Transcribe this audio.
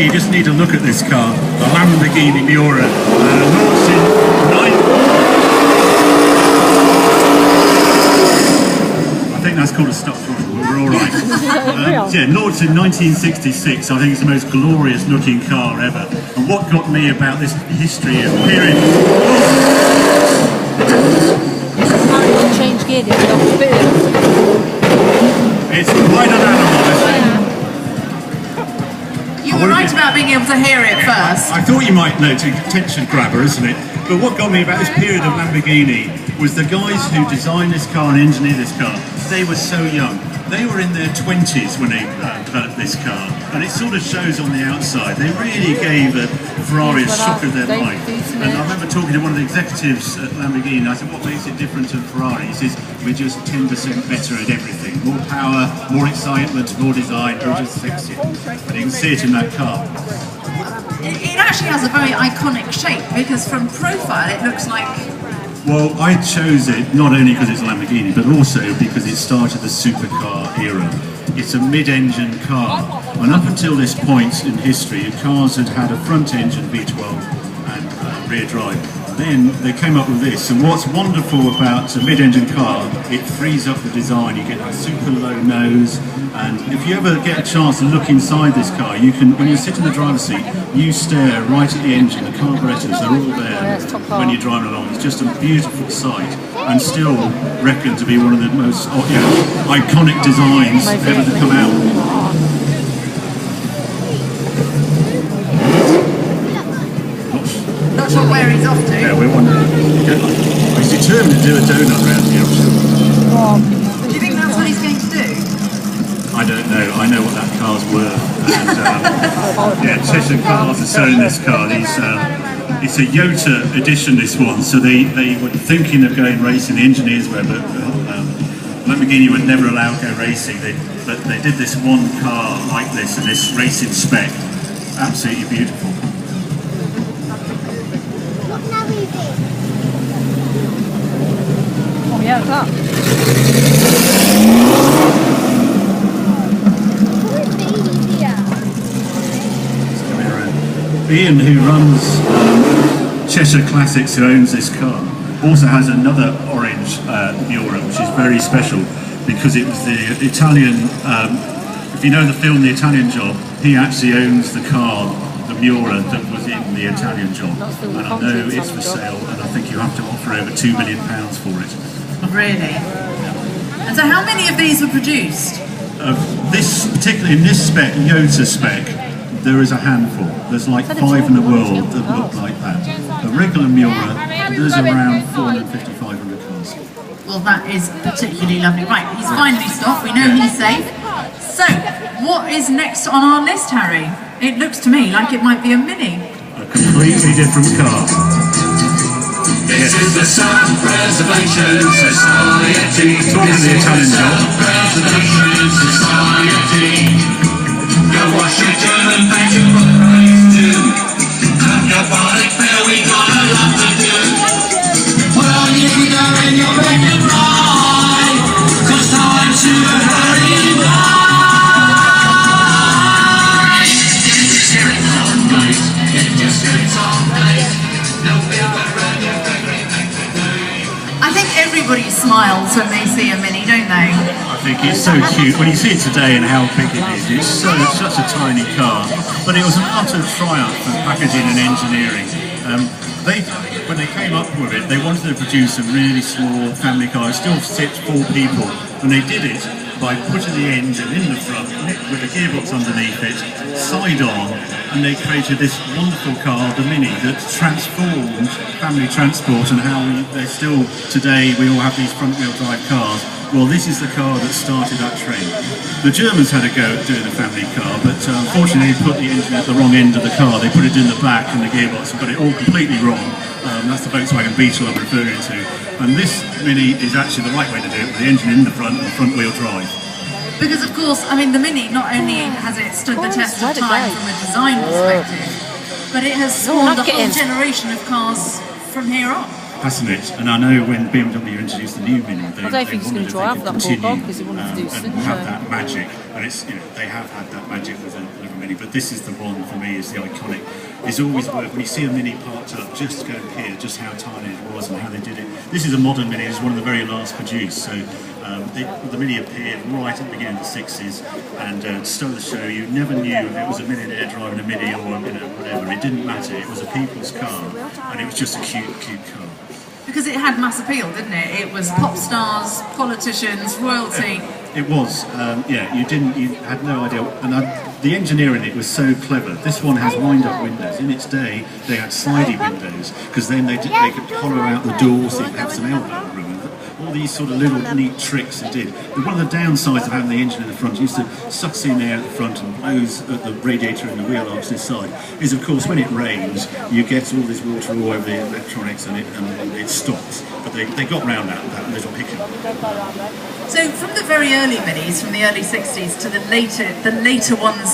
you just need to look at this car, the Lamborghini Miura, launched in I think that's called a stop throttle, but we're all right. Yeah, launched in 1966. I think it's the most glorious looking car ever. And what got me about this history of period... Change gear, it's quite an animal, isn't it? You were right about being able to hear it first. I thought you might know, it's a attention grabber, isn't it? But what got me about this period of Lamborghini was the guys who designed this car and engineered this car. They were so young. They were in their 20s when they developed this car, and it sort of shows on the outside. They really gave Ferrari a shock of their life. And I remember talking to one of the executives at Lamborghini, and I said, what makes it different to Ferrari? He says, we're just 10% better at everything. More power, more excitement, more design, we're just sexier. And you can see it in that car. It actually has a very iconic shape, because from profile it looks like... Well, I chose it not only because it's a Lamborghini, but also because it started the supercar era. It's a mid-engine car, and up until this point in history, cars had had a front-engine V12 and rear drive. Then they came up with this, and what's wonderful about a mid-engine car, it frees up the design. You get that super low nose, and if you ever get a chance to look inside this car, you can, when you sit in the driver's seat, you stare right at the engine, the carburetors, they're all there when you're driving along. It's just a beautiful sight, and still reckoned to be one of the most iconic designs ever to come out. Not sure where he's off to. Yeah, we're wondering. He's determined to do a donut round here, I'm sure. Do you think that's what he's going to do? I don't know. I know what that car's worth. And, yeah, Cheshire Cars are selling this car. It's a Yota edition, this one. So they were thinking of going racing. The engineers were, but Lamborghini would never allow go racing. But they did this one car like this, and this racing spec. Absolutely beautiful. Oh yeah, it's up. Ian, who runs Cheshire Classics, who owns this car, also has another orange Miura, which is very special because it was the Italian, if you know the film The Italian Job, he actually owns the car, the Miura, that was in The Italian Job. And I know it's for sale, and I think you have to offer over £2 million for it. Really? And so how many of these were produced? This, particularly in this spec, Yota spec, there is a handful. There's like 5 in the world that look like that. The regular Miura, there's around 450, 500 cars. Well, that is particularly lovely. Right, he's finally stopped. We know he's safe. So, what is next on our list, Harry? It looks to me like it might be a Mini. A completely different car. This is the Self-Preservation Society. Talking the Italian Job. Self-Preservation Society. Go wash your German paint your eyes too. Have your body fair, we got a lot to do. Well, you can go in your red and ride, 'cause time to hurry and ride. Get your spirits on night, get your spirits on night. No fear around your favorite thing to do. I think everybody smiles when they see a Mini, don't they? I think it's so cute. When you see it today and how big it is, it's such a tiny car. But it was an utter triumph of packaging and engineering. When they came up with it, they wanted to produce a really small family car. It still fits 4 people. And they did it by putting the engine in the front with a gearbox underneath it, side on, and they created this wonderful car, the Mini, that transformed family transport and how they're still, today, we all have these front-wheel drive cars. Well, this is the car that started that trend. The Germans had a go at doing a family car, but unfortunately they put the engine at the wrong end of the car. They put it in the back and the gearbox and got it all completely wrong. That's the Volkswagen Beetle I'm referring to. And this Mini is actually the right way to do it, with the engine in the front and front-wheel drive. Because of course, I mean, the Mini, not only has it stood the test of time from a design perspective, but it has spawned a whole generation of cars from here on. Hasn't it? And I know when BMW introduced the new Mini, they don't think he's going to drive that poor dog because he wanted to do and have that magic. And it's, you know, they have had that magic with the many, but this is the one for me, is the iconic. It's always worth, when you see a Mini parked up, just go and hear just how tiny it was and how they did it. This is a modern Mini, it's one of the very last produced, so the Mini appeared right at the beginning of the 60s, and stole the show. You never knew if it was a millionaire driving a Mini or whatever, it didn't matter, it was a people's car, and it was just a cute car. Because it had mass appeal, didn't it? It was pop stars, politicians, royalty. It was, yeah. You had no idea, and the engineering in it was so clever. This one has wind-up windows. In its day, they had slidey windows because then they could hollow out the doors so you could have some elbow room. All these sort of little neat tricks it did. But one of the downsides of having the engine in the front, used to sucks in air at the front and blows at the radiator and the wheel arch this side, is of course when it rains you get all this water all over the electronics and it stops. But they got round that little hiccup. So from the very early Minis, from the early 60s to the later ones